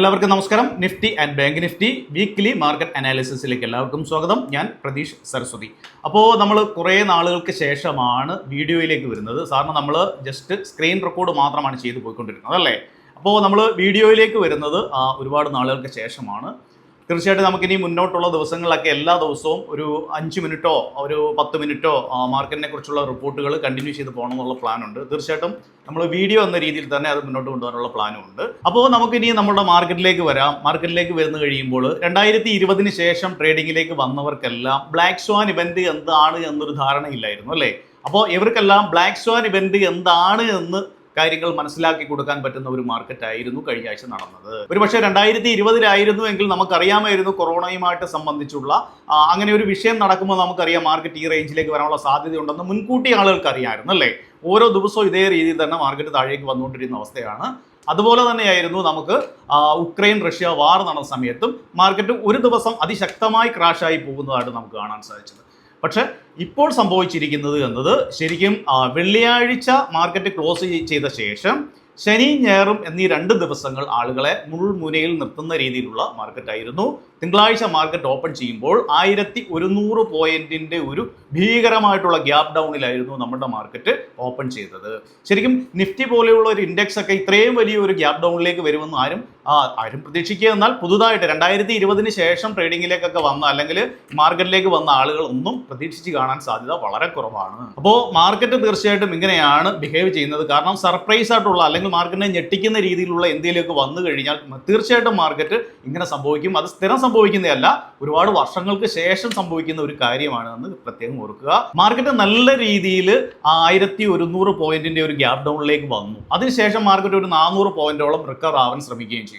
എല്ലാവർക്കും നമസ്കാരം. Nifty and bank Nifty weekly market അനാലിസിസിലേക്ക് എല്ലാവർക്കും സ്വാഗതം. ഞാൻ പ്രതീഷ് സരസ്വതി. അപ്പോൾ നമ്മൾ കുറേ നാളുകൾക്ക് ശേഷമാണ് വീഡിയോയിലേക്ക് വരുന്നത്. സാറിന് നമ്മൾ ജസ്റ്റ് സ്ക്രീൻ റെക്കോർഡ് മാത്രമാണ് ചെയ്തു പോയിക്കൊണ്ടിരുന്നത് അല്ലേ. അപ്പോൾ നമ്മൾ വീഡിയോയിലേക്ക് വരുന്നത് ഒരുപാട് നാളുകൾക്ക് ശേഷമാണ്. തീർച്ചയായിട്ടും നമുക്കിനി മുന്നോട്ടുള്ള ദിവസങ്ങളിലൊക്കെ എല്ലാ ദിവസവും ഒരു 5 മിനിറ്റോ ഒരു 10 മിനിറ്റോ മാർക്കറ്റിനെ കുറിച്ചുള്ള റിപ്പോർട്ടുകൾ കണ്ടിന്യൂ ചെയ്ത് പോകണം എന്നുള്ള പ്ലാനുണ്ട്. തീർച്ചയായിട്ടും നമ്മൾ വീഡിയോ എന്ന രീതിയിൽ തന്നെ അത് മുന്നോട്ട് കൊണ്ടുപോകാനുള്ള പ്ലാനും ഉണ്ട്. അപ്പോൾ നമുക്കിനി നമ്മുടെ മാർക്കറ്റിലേക്ക് വരാം. മാർക്കറ്റിലേക്ക് വരുന്നു കഴിയുമ്പോൾ 2020 ശേഷം ട്രേഡിങ്ങിലേക്ക് വന്നവർക്കെല്ലാം ബ്ലാക്ക് സ്വാൻ ഇവന്റ് എന്താണ് എന്നൊരു ധാരണയില്ലായിരുന്നു അല്ലേ. അപ്പോൾ ഇവർക്കെല്ലാം ബ്ലാക്ക് സ്വാൻ ഇവന്റ് എന്താണ് എന്ന് കാര്യങ്ങൾ മനസ്സിലാക്കി കൊടുക്കാൻ പറ്റുന്ന ഒരു മാർക്കറ്റ് ആയിരുന്നു കഴിഞ്ഞ ആഴ്ച നടന്നത്. ഒരുപക്ഷെ 2020 എങ്കിൽ നമുക്കറിയാമായിരുന്നു കൊറോണയുമായിട്ട് സംബന്ധിച്ചുള്ള അങ്ങനെ ഒരു വിഷയം നടക്കുമ്പോൾ നമുക്കറിയാം മാർക്കറ്റ് ഈ റേഞ്ചിലേക്ക് വരാനുള്ള സാധ്യതയുണ്ടെന്ന് മുൻകൂട്ടി ആളുകൾക്ക് അറിയാമായിരുന്നു അല്ലേ. ഓരോ ദിവസവും ഇതേ രീതിയിൽ തന്നെ മാർക്കറ്റ് താഴേക്ക് വന്നുകൊണ്ടിരുന്ന അവസ്ഥയാണ്. അതുപോലെ തന്നെയായിരുന്നു നമുക്ക് ഉക്രൈൻ റഷ്യ വാർ നടന്ന സമയത്തും മാർക്കറ്റ് ഒരു ദിവസം അതിശക്തമായി ക്രാഷായി പോകുന്നതായിട്ട് നമുക്ക് കാണാൻ സാധിച്ചത്. പക്ഷെ ഇപ്പോൾ സംഭവിച്ചിരിക്കുന്നത് എന്നത് ശരിക്കും വെള്ളിയാഴ്ച മാർക്കറ്റ് ക്ലോസ് ചെയ്ത ശേഷം ശനി ഞായറും എന്നീ 2 ദിവസങ്ങൾ ആളുകളെ മുൾമുനയിൽ നിർത്തുന്ന രീതിയിലുള്ള മാർക്കറ്റായിരുന്നു. തിങ്കളാഴ്ച മാർക്കറ്റ് ഓപ്പൺ ചെയ്യുമ്പോൾ 1100 പോയിന്റിന്റെ ഒരു ഭീകരമായിട്ടുള്ള ഗ്യാപ് ഡൗണിലായിരുന്നു നമ്മുടെ മാർക്കറ്റ് ഓപ്പൺ ചെയ്തത്. ശരിക്കും നിഫ്റ്റി പോലെയുള്ള ഒരു ഇൻഡെക്സ് ഒക്കെ ഇത്രയും വലിയ ഒരു ഗ്യാപ് ഡൗണിലേക്ക് വരുമെന്ന് ആരും പ്രതീക്ഷിക്കുക. എന്നാൽ പുതുതായിട്ട് 2020 ശേഷം ട്രേഡിങ്ങിലേക്കൊക്കെ വന്ന അല്ലെങ്കിൽ മാർക്കറ്റിലേക്ക് വന്ന ആളുകൾ ഒന്നും പ്രതീക്ഷിച്ച് കാണാൻ സാധ്യത വളരെ കുറവാണ്. അപ്പോൾ മാർക്കറ്റ് തീർച്ചയായിട്ടും ഇങ്ങനെയാണ് ബിഹേവ് ചെയ്യുന്നത്. കാരണം സർപ്രൈസ് ആയിട്ടുള്ള അല്ലെങ്കിൽ മാർക്കറ്റിനെ ഞെട്ടിക്കുന്ന രീതിയിലുള്ള എന്തെങ്കിലുമൊക്കെ വന്നു കഴിഞ്ഞാൽ തീർച്ചയായിട്ടും മാർക്കറ്റ് ഇങ്ങനെ സംഭവിക്കും. അത് സ്ഥിരം സംഭവിക്കുന്നതല്ല, ഒരുപാട് വർഷങ്ങൾക്ക് ശേഷം സംഭവിക്കുന്ന ഒരു കാര്യമാണ് എന്ന് പ്രത്യേകം ഓർക്കുക. മാർക്കറ്റ് നല്ല രീതിയിൽ 1100 പോയിന്റിന്റെ ഒരു ഗ്യാപ് ഡൗണിലേക്ക് വന്നു. അതിനുശേഷം മാർക്കറ്റ് ഒരു 400 പോയിന്റോളം റിക്കവർ ആവാൻ ശ്രമിക്കുകയും ചെയ്തു.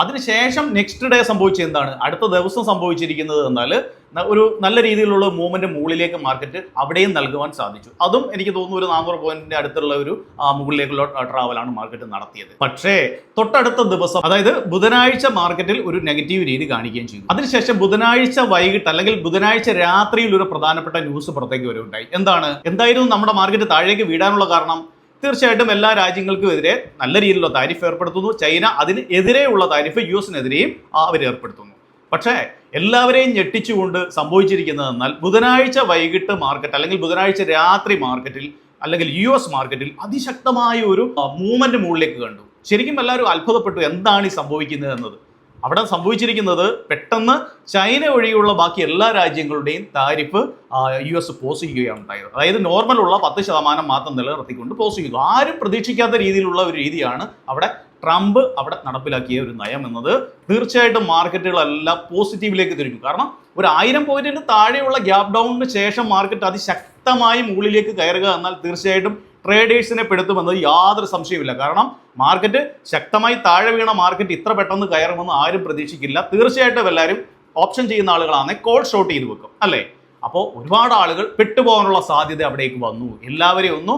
അതിനുശേഷം നെക്സ്റ്റ് ഡേ സംഭവിച്ചത് എന്താണ്, അടുത്ത ദിവസം സംഭവിച്ചിരിക്കുന്നത് എന്നാൽ ഒരു നല്ല രീതിയിലുള്ള മൂവ്മെന്റ് മുകളിലേക്ക് മാർക്കറ്റ് അവിടെയും നൽകുവാൻ സാധിച്ചു. അതും എനിക്ക് തോന്നുന്നു ഒരു 400 പോയിന്റിന്റെ അടുത്തുള്ള ഒരു മുകളിലേക്കുള്ള ട്രാവലാണ് മാർക്കറ്റ് നടത്തിയത്. പക്ഷേ തൊട്ടടുത്ത ദിവസം അതായത് ബുധനാഴ്ച മാർക്കറ്റിൽ ഒരു നെഗറ്റീവ് രീതി കാണിക്കുകയും ചെയ്തു. അതിനുശേഷം ബുധനാഴ്ച വൈകിട്ട് അല്ലെങ്കിൽ ബുധനാഴ്ച രാത്രിയിൽ ഒരു പ്രധാനപ്പെട്ട ന്യൂസ് പുറത്തേക്ക് വരുന്നുണ്ടായി. എന്തായിരുന്നു നമ്മുടെ മാർക്കറ്റ് താഴേക്ക് വീഴാനുള്ള കാരണം? തീർച്ചയായിട്ടും എല്ലാ രാജ്യങ്ങൾക്കും എതിരെ നല്ല രീതിയിലുള്ള താരിഫ് ഏർപ്പെടുത്തുന്നു. ചൈന അതിന് എതിരെയുള്ള താരിഫ് US-നെതിരെയും അവർ ഏർപ്പെടുത്തുന്നു. പക്ഷേ എല്ലാവരെയും ഞെട്ടിച്ചുകൊണ്ട് സംഭവിച്ചിരിക്കുന്നത് എന്നാൽ ബുധനാഴ്ച വൈകിട്ട് മാർക്കറ്റ് അല്ലെങ്കിൽ ബുധനാഴ്ച രാത്രി മാർക്കറ്റിൽ അല്ലെങ്കിൽ US മാർക്കറ്റിൽ അതിശക്തമായ ഒരു മൂവ്മെന്റ് മുകളിലേക്ക് കണ്ടു. ശരിക്കും എല്ലാവരും അത്ഭുതപ്പെട്ടു, എന്താണ് ഈ സംഭവിക്കുന്നത് എന്നത്. അവിടെ സംഭവിച്ചിരിക്കുന്നത് പെട്ടെന്ന് ചൈന ഒഴികെയുള്ള ബാക്കി എല്ലാ രാജ്യങ്ങളുടെയും താരിഫ് US പോസ് ചെയ്യുകയാണ് ഉണ്ടായത്. അതായത് നോർമലുള്ള 10% മാത്രം നിലനിർത്തിക്കൊണ്ട് പോസ് ചെയ്തു. ആരും പ്രതീക്ഷിക്കാത്ത രീതിയിലുള്ള ഒരു രീതിയാണ് ട്രംപ് അവിടെ നടപ്പിലാക്കിയ ഒരു നയം എന്നത്. തീർച്ചയായിട്ടും മാർക്കറ്റുകളെല്ലാം പോസിറ്റീവിലേക്ക് തിരിഞ്ഞു. കാരണം ഒരു 1000 പോയിന്റിന് താഴെയുള്ള ഗ്യാപ് ഡൗണിന് ശേഷം മാർക്കറ്റ് അതിശക്തമായി മുകളിലേക്ക് കയറുക എന്നാൽ തീർച്ചയായിട്ടും ട്രേഡേഴ്സിനെ പെടുത്തുമെന്നത് യാതൊരു സംശയമില്ല. കാരണം മാർക്കറ്റ് ശക്തമായി താഴെ വീണ മാർക്കറ്റ് ഇത്ര പെട്ടെന്ന് കയറുമെന്ന് ആരും പ്രതീക്ഷിക്കില്ല. തീർച്ചയായിട്ടും എല്ലാവരും ഓപ്ഷൻ ചെയ്യുന്ന ആളുകളാണ് കോൾ ഷോട്ട് ചെയ്ത് വെക്കും അല്ലേ. അപ്പോൾ ഒരുപാട് ആളുകൾ പെട്ടുപോകാനുള്ള സാധ്യത അവിടേക്ക് വന്നു. എല്ലാവരെയും ഒന്ന്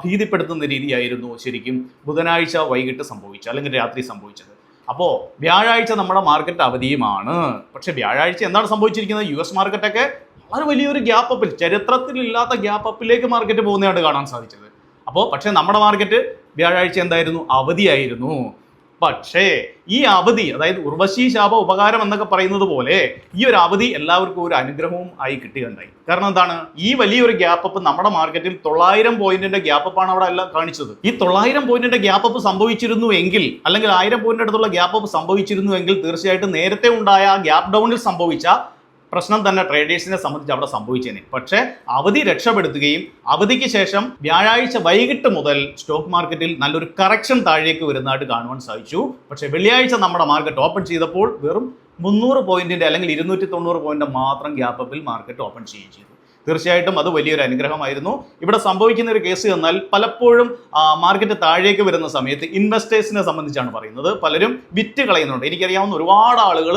ഭീതിപ്പെടുത്തുന്ന രീതിയായിരുന്നു ശരിക്കും ബുധനാഴ്ച വൈകിട്ട് സംഭവിച്ചത് അല്ലെങ്കിൽ രാത്രി സംഭവിച്ചത്. അപ്പോൾ വ്യാഴാഴ്ച നമ്മുടെ മാർക്കറ്റ് അവധിയുമാണ്. പക്ഷേ വ്യാഴാഴ്ച എന്താണ് സംഭവിച്ചിരിക്കുന്നത്? US മാർക്കറ്റൊക്കെ വളരെ വലിയൊരു ഗ്യാപ്പ് അപ്പിൽ, ചരിത്രത്തിലില്ലാത്ത ഗ്യാപ്പ് അപ്പിലേക്ക് മാർക്കറ്റ് പോകുന്നതാണ് കാണാൻ സാധിച്ചത്. പക്ഷേ നമ്മുടെ മാർക്കറ്റ് വ്യാഴാഴ്ച എന്തായിരുന്നു? അവധിയായിരുന്നു. പക്ഷേ ഈ അവധി, അതായത് ഉർവശി ശാപ ഉപകാരം എന്നൊക്കെ പറയുന്നത് പോലെ ഈ ഒരു അവധി എല്ലാവർക്കും ഒരു അനുഗ്രഹവും ആയി കിട്ടുകയുണ്ടായി. കാരണം എന്താണ്, ഈ വലിയൊരു ഗ്യാപ്പ് അപ്പ് നമ്മുടെ മാർക്കറ്റിൽ 900 പോയിന്റിന്റെ ഗ്യാപ്പ് അപ്പാണ് അവിടെ എല്ലാം കാണിച്ചത്. ഈ 900 പോയിന്റിന്റെ ഗ്യാപ്പ് അപ്പ് സംഭവിച്ചിരുന്നു എങ്കിൽ അല്ലെങ്കിൽ 1000 പോയിന്റ് അടുത്തുള്ള ഗ്യാപ്പ് അപ്പ് സംഭവിച്ചിരുന്നു എങ്കിൽ തീർച്ചയായിട്ടും നേരത്തെ ഉണ്ടായ ഗ്യാപ്പ് ഡൗണിൽ സംഭവിച്ച പ്രശ്നം തന്നെ ട്രേഡേഴ്സിനെ സംബന്ധിച്ച് അവിടെ സംഭവിച്ചേനെ. പക്ഷേ അവധി രക്ഷപ്പെടുത്തുകയും അവധിക്ക് ശേഷം വ്യാഴാഴ്ച വൈകിട്ട് മുതൽ സ്റ്റോക്ക് മാർക്കറ്റിൽ നല്ലൊരു കറക്ഷൻ താഴേക്ക് വരുന്നതായിട്ട് കാണുവാൻ സാധിച്ചു. പക്ഷേ വെള്ളിയാഴ്ച നമ്മുടെ മാർക്കറ്റ് ഓപ്പൺ ചെയ്തപ്പോൾ വെറും 300 പോയിന്റിന്റെ അല്ലെങ്കിൽ 290 പോയിന്റ് മാത്രം ഗ്യാപ്പ് അപ്പിൽ മാർക്കറ്റ് ഓപ്പൺ ചെയ്യുകയും ചെയ്തു. തീർച്ചയായിട്ടും അത് വലിയൊരു അനുഗ്രഹമായിരുന്നു. ഇവിടെ സംഭവിക്കുന്ന ഒരു കേസ് എന്നാൽ പലപ്പോഴും മാർക്കറ്റ് താഴേക്ക് വരുന്ന സമയത്ത് ഇൻവെസ്റ്റേഴ്സിനെ സംബന്ധിച്ചാണ് പറയുന്നത്. പലരും വിറ്റ് കളയുന്നുണ്ട്. എനിക്കറിയാവുന്ന ഒരുപാട് ആളുകൾ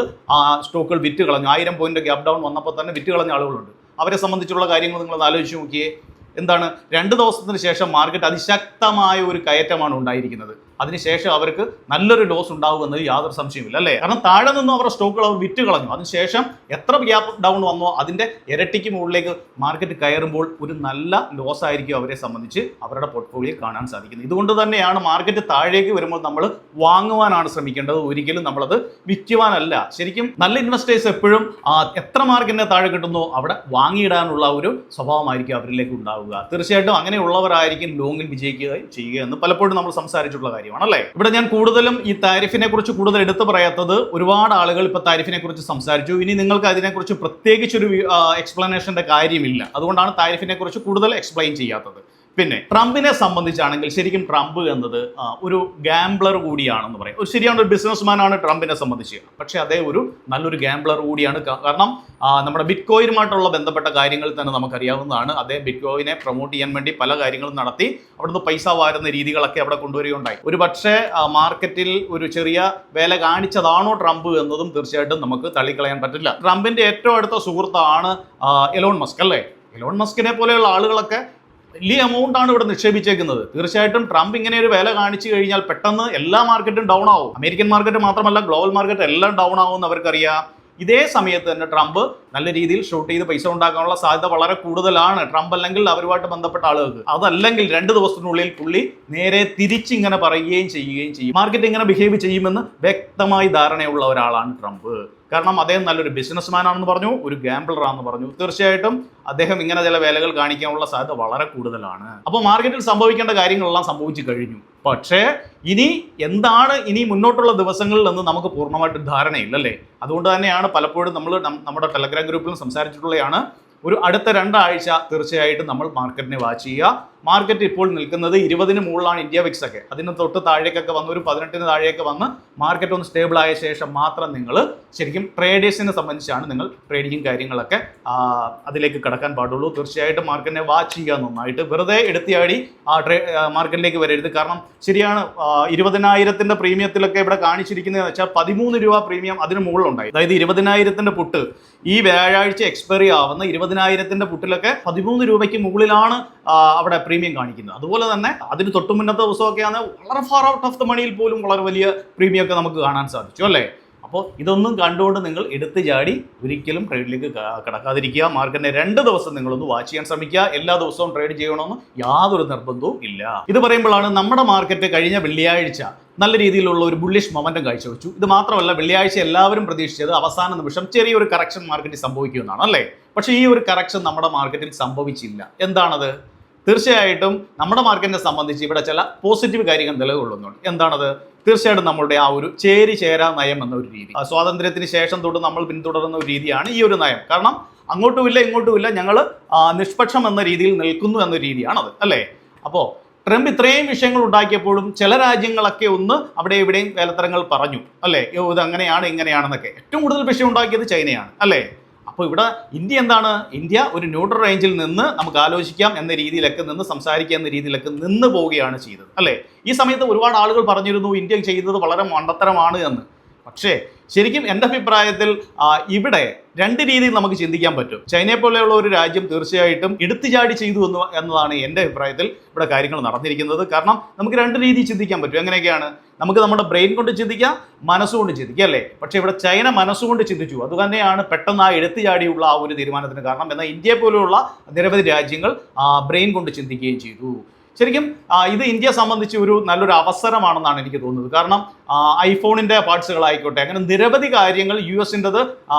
സ്റ്റോക്കുകൾ വിറ്റ് കളഞ്ഞു. 1000 പോയിന്റ് ഗ്യാപ് ഡൗൺ വന്നപ്പോൾ തന്നെ വിറ്റ് കളഞ്ഞ ആളുകളുണ്ട്. അവരെ സംബന്ധിച്ചുള്ള കാര്യങ്ങൾ നിങ്ങൾ ആലോചിച്ച് നോക്കിയേ. എന്താണ്, 2 ദിവസത്തിന് ശേഷം മാർക്കറ്റ് അതിശക്തമായ ഒരു കയറ്റമാണ് ഉണ്ടായിരിക്കുന്നത്. അതിനുശേഷം അവർക്ക് നല്ലൊരു ലോസ് ഉണ്ടാകുമെന്നത് യാതൊരു സംശയമില്ല അല്ലേ. കാരണം താഴെ നിന്നും അവരുടെ സ്റ്റോക്കുകൾ അവർ വിറ്റ് കളഞ്ഞു. അതിനുശേഷം എത്ര ഗ്യാപ്പ് ഡൗൺ വന്നോ അതിന്റെ ഇരട്ടിക്ക് മുകളിലേക്ക് മാർക്കറ്റ് കയറുമ്പോൾ ഒരു നല്ല ലോസ് ആയിരിക്കും അവരെ സംബന്ധിച്ച് അവരുടെ പോർട്ട്ഫോളിയോ കാണാൻ സാധിക്കുന്നത്. ഇതുകൊണ്ട് തന്നെയാണ് മാർക്കറ്റ് താഴേക്ക് വരുമ്പോൾ നമ്മൾ വാങ്ങുവാനാണ് ശ്രമിക്കേണ്ടത്, ഒരിക്കലും നമ്മളത് വിൽക്കുവാനല്ല. ശരിക്കും നല്ല ഇൻവെസ്റ്റേഴ്സ് എപ്പോഴും എത്ര മാർക്കറ്റിനെ താഴെ കിട്ടുന്നോ അവിടെ വാങ്ങിയിടാനുള്ള ഒരു സ്വഭാവമായിരിക്കും അവരിലേക്ക് ഉണ്ടാവുക. തീർച്ചയായിട്ടും അങ്ങനെയുള്ളവരായിരിക്കും ലോങ്ങിൽ വിജയിക്കുകയും ചെയ്യുക എന്ന് പലപ്പോഴും നമ്മൾ സംസാരിച്ചിട്ടുള്ള കാര്യമാണ് അല്ലേ. ഇവിടെ ഞാൻ കൂടുതലും ഈ താരിഫിനെ കുറിച്ച് കൂടുതൽ എടുത്തു പറയാത്തത്, ഒരുപാട് ആളുകൾ ഇപ്പൊ താരിഫിനെ കുറിച്ച് സംസാരിച്ചു. ഇനി നിങ്ങൾക്ക് അതിനെക്കുറിച്ച് പ്രത്യേകിച്ചൊരു എക്സ്പ്ലനേഷന്റെ കാര്യമില്ല. അതുകൊണ്ടാണ് താരിഫിനെ കുറിച്ച് കൂടുതൽ എക്സ്പ്ലെയിൻ ചെയ്യാത്തത്. പിന്നെ ട്രംപിനെ സംബന്ധിച്ചാണെങ്കിൽ ശരിക്കും ട്രംപ് എന്നത് ഒരു ഗാംബ്ലർ കൂടിയാണെന്ന് പറയും. ഒരു ശരിയാണ്, ഒരു ബിസിനസ്മാൻ ആണ് ട്രംപിനെ സംബന്ധിച്ച്. പക്ഷെ അതേ ഒരു നല്ലൊരു ഗാംബ്ലർ കൂടിയാണ്. കാരണം നമ്മുടെ ബിറ്റ് കോയിനുമായിട്ടുള്ള ബന്ധപ്പെട്ട കാര്യങ്ങൾ തന്നെ നമുക്കറിയാവുന്നതാണ്. അദ്ദേഹം ബിറ്റ് കോയിനെ പ്രൊമോട്ട് ചെയ്യാൻ വേണ്ടി പല കാര്യങ്ങളും നടത്തി അവിടുന്ന് പൈസ വാരുന്ന രീതികളൊക്കെ അവിടെ കൊണ്ടുവരികയുണ്ടായി. ഒരു പക്ഷേ മാർക്കറ്റിൽ ഒരു ചെറിയ വേല കാണിച്ചതാണോ ട്രംപ് എന്നതും തീർച്ചയായിട്ടും നമുക്ക് തള്ളിക്കളയാൻ പറ്റില്ല. ട്രംപിന്റെ ഏറ്റവും അടുത്ത സുഹൃത്താണ് എലോൺ മസ്ക് അല്ലേ. എലോൺ മസ്കിനെ പോലെയുള്ള ആളുകളൊക്കെ വലിയ എമൗണ്ട് ആണ് ഇവിടെ നിക്ഷേപിച്ചേക്കുന്നത്. തീർച്ചയായിട്ടും ട്രംപ് ഇങ്ങനെ ഒരു വില കാണിച്ചു കഴിഞ്ഞാൽ പെട്ടെന്ന് എല്ലാ മാർക്കറ്റും ഡൗൺ ആവും. അമേരിക്കൻ മാർക്കറ്റ് മാത്രമല്ല ഗ്ലോബൽ മാർക്കറ്റ് എല്ലാം ഡൗൺ ആവും എന്ന് അവർക്കറിയാം. ഇതേ സമയത്ത് തന്നെ ട്രംപ് നല്ല രീതിയിൽ ഷൂട്ട് ചെയ്ത് പൈസ ഉണ്ടാക്കാനുള്ള സാധ്യത വളരെ കൂടുതലാണ്. ട്രംപ് അല്ലെങ്കിൽ അവരുമായിട്ട് ബന്ധപ്പെട്ട ആളുകൾക്ക്. അതല്ലെങ്കിൽ 2 ദിവസത്തിനുള്ളിൽ പുള്ളി നേരെ തിരിച്ചിങ്ങനെ പറയുകയും ചെയ്യുകയും ചെയ്യും. മാർക്കറ്റ് ഇങ്ങനെ ബിഹേവ് ചെയ്യുമെന്ന് വ്യക്തമായി ധാരണയുള്ള ഒരാളാണ് ട്രംപ്. കാരണം അദ്ദേഹം നല്ലൊരു ബിസിനസ്മാൻ ആണെന്ന് പറഞ്ഞു, ഒരു ഗാംബ്ലർ ആണെന്ന് പറഞ്ഞു. തീർച്ചയായിട്ടും അദ്ദേഹം ഇങ്ങനെ ചില വേലകൾ കാണിക്കാനുള്ള സാധ്യത വളരെ കൂടുതലാണ്. അപ്പോൾ മാർക്കറ്റിൽ സംഭവിക്കേണ്ട കാര്യങ്ങളെല്ലാം സംഭവിച്ചു കഴിഞ്ഞു. പക്ഷേ എന്താണ് ഇനി മുന്നോട്ടുള്ള ദിവസങ്ങളിൽ എന്ന് നമുക്ക് പൂർണ്ണമായിട്ടും ധാരണയില്ലല്ലേ. അതുകൊണ്ട് തന്നെയാണ് പലപ്പോഴും നമ്മൾ നമ്മുടെ ടെലഗ്രാം ഗ്രൂപ്പിലും സംസാരിച്ചിട്ടുള്ളതാണ്, ഒരു അടുത്ത 2 ആഴ്ച തീർച്ചയായിട്ടും നമ്മൾ മാർക്കറ്റിനെ വാച്ച് ചെയ്യുക. മാർക്കറ്റ് ഇപ്പോൾ നിൽക്കുന്നത് 20-ന് മുകളിലാണ് ഇന്ത്യ വിക്സ് ഒക്കെ. അതിന് തൊട്ട് താഴേക്കൊക്കെ വന്ന് ഒരു 18-ന് താഴേക്ക് വന്ന് മാർക്കറ്റ് ഒന്ന് സ്റ്റേബിൾ ആയ ശേഷം മാത്രം നിങ്ങൾ ശരിക്കും ട്രേഡേഴ്സിനെ സംബന്ധിച്ചാണ് നിങ്ങൾ ട്രേഡിങ്ങും കാര്യങ്ങളൊക്കെ അതിലേക്ക് കടക്കാൻ പാടുള്ളൂ. തീർച്ചയായിട്ടും മാർക്കറ്റിനെ വാച്ച് ചെയ്യുക നന്നായിട്ട്. വെറുതെ എടുത്തിയാടി മാർക്കറ്റിലേക്ക് വരരുത്. കാരണം ശരിയാണ്, 20,000-ന്റെ പ്രീമിയത്തിലൊക്കെ ഇവിടെ കാണിച്ചിരിക്കുന്നതെന്ന് വെച്ചാൽ 13 രൂപ പ്രീമിയം അതിന് മുകളിലുണ്ടായി. അതായത് 20,000-ന്റെ പുട്ട് ഈ വ്യാഴാഴ്ച എക്സ്പയറി ആവുന്ന 20,000-ന്റെ പുട്ടിലൊക്കെ 13 രൂപയ്ക്ക് മുകളിലാണ് അവിടെ പ്രീമിയം കാണിക്കുന്നത്. അതുപോലെ തന്നെ അതിന് തൊട്ട് മുന്നത്തെ ദിവസമൊക്കെയാണ് വളരെ ഫാർ ഔട്ട് ഓഫ് ദ മണിയിൽ പോലും വളരെ വലിയ പ്രീമിയം ഒക്കെ നമുക്ക് കാണാൻ സാധിച്ചു അല്ലേ. അപ്പോൾ ഇതൊന്നും കണ്ടുകൊണ്ട് നിങ്ങൾ എടുത്ത് ചാടി ഒരിക്കലും ട്രേഡിലേക്ക് കടക്കാതിരിക്കുക. മാർക്കറ്റിനെ 2 ദിവസം നിങ്ങളൊന്ന് വാച്ച് ചെയ്യാൻ ശ്രമിക്കുക. എല്ലാ ദിവസവും ട്രേഡ് ചെയ്യണമെന്ന് യാതൊരു നിർബന്ധവും ഇല്ല. ഇത് പറയുമ്പോഴാണ് നമ്മുടെ മാർക്കറ്റ് കഴിഞ്ഞ വെള്ളിയാഴ്ച നല്ല രീതിയിലുള്ള ഒരു ബുള്ളിഷ് മൊമെന്റം കാഴ്ചവെച്ചു. ഇത് മാത്രമല്ല, വെള്ളിയാഴ്ച എല്ലാവരും പ്രതീക്ഷിച്ചത് അവസാന നിമിഷം ചെറിയൊരു കറക്ഷൻ മാർക്കറ്റിൽ സംഭവിക്കുമെന്നാണ് അല്ലേ. പക്ഷേ ഈ ഒരു കറക്ഷൻ നമ്മുടെ മാർക്കറ്റിൽ സംഭവിച്ചില്ല. എന്താണത്? തീർച്ചയായിട്ടും നമ്മുടെ മാർക്കറ്റിനെ സംബന്ധിച്ച് ഇവിടെ ചില പോസിറ്റീവ് കാര്യങ്ങൾ നിലകൊള്ളുന്നുണ്ട്. എന്താണത്? തീർച്ചയായിട്ടും നമ്മളുടെ ആ ഒരു ചേരാ നയം എന്ന ഒരു രീതി, സ്വാതന്ത്ര്യത്തിന് ശേഷം തൊട്ട് നമ്മൾ പിന്തുടരുന്ന ഒരു രീതിയാണ് ഈ ഒരു നയം. കാരണം അങ്ങോട്ടുമില്ല ഇങ്ങോട്ടുമില്ല, ഞങ്ങൾ നിഷ്പക്ഷം എന്ന രീതിയിൽ നിൽക്കുന്നു എന്ന രീതിയാണത് അല്ലേ. അപ്പോൾ ട്രംപ് ഇത്രയും വിഷയങ്ങൾ ഉണ്ടാക്കിയപ്പോഴും ചില രാജ്യങ്ങളൊക്കെ ഒന്ന് അവിടെ ഇവിടെയും വേലത്തരങ്ങൾ പറഞ്ഞു അല്ലേ. ഇത് അങ്ങനെയാണ് ഇങ്ങനെയാണെന്നൊക്കെ. ഏറ്റവും കൂടുതൽ വിഷയം ഉണ്ടാക്കിയത് ചൈനയാണ് അല്ലേ. അപ്പോൾ ഇവിടെ ഇന്ത്യ ഒരു ന്യൂട്രൽ റേഞ്ചിൽ നിന്ന് നമുക്ക് ആലോചിക്കാം എന്ന രീതിയിലൊക്കെ നിന്ന് സംസാരിക്കുക എന്ന രീതിയിലൊക്കെ നിന്ന് പോവുകയാണ് ചെയ്തത് അല്ലേ. ഈ സമയത്ത് ഒരുപാട് ആളുകൾ പറഞ്ഞിരുന്നു ഇന്ത്യ ചെയ്യുന്നത് വളരെ മണ്ടത്തരമാണ് എന്ന്. പക്ഷേ ശരിക്കും എൻ്റെ അഭിപ്രായത്തിൽ ഇവിടെ 2 രീതിയിൽ നമുക്ക് ചിന്തിക്കാൻ പറ്റും. ചൈനയെ പോലെയുള്ള ഒരു രാജ്യം തീർച്ചയായിട്ടും എടുത്തുചാടി ചെയ്തു എന്നതാണ് എൻ്റെ അഭിപ്രായത്തിൽ ഇവിടെ കാര്യങ്ങൾ നടന്നിരിക്കുന്നത്. കാരണം നമുക്ക് 2 രീതിയിൽ ചിന്തിക്കാൻ പറ്റും. എങ്ങനെയൊക്കെയാണ്? നമുക്ക് നമ്മുടെ ബ്രെയിൻ കൊണ്ട് ചിന്തിക്കാം, മനസ്സുകൊണ്ട് ചിന്തിക്കാം അല്ലേ. പക്ഷേ ഇവിടെ ചൈന മനസ്സുകൊണ്ട് ചിന്തിച്ചു. അതുതന്നെയാണ് പെട്ടെന്ന് എടുത്തുചാടിയുള്ള ആ ഒരു തീരുമാനത്തിന് കാരണം. എന്നാൽ ഇന്ത്യയെ പോലെയുള്ള നിരവധി രാജ്യങ്ങൾ ബ്രെയിൻ കൊണ്ട് ചിന്തിക്കുകയും ചെയ്തു. ശരിക്കും ഇത് ഇന്ത്യയെ സംബന്ധിച്ച് ഒരു നല്ലൊരു അവസരമാണെന്നാണ് എനിക്ക് തോന്നുന്നത്. കാരണം ഐഫോണിൻ്റെ പാർട്സുകളായിക്കോട്ടെ, അങ്ങനെ നിരവധി കാര്യങ്ങൾ US-ൻ്റെത്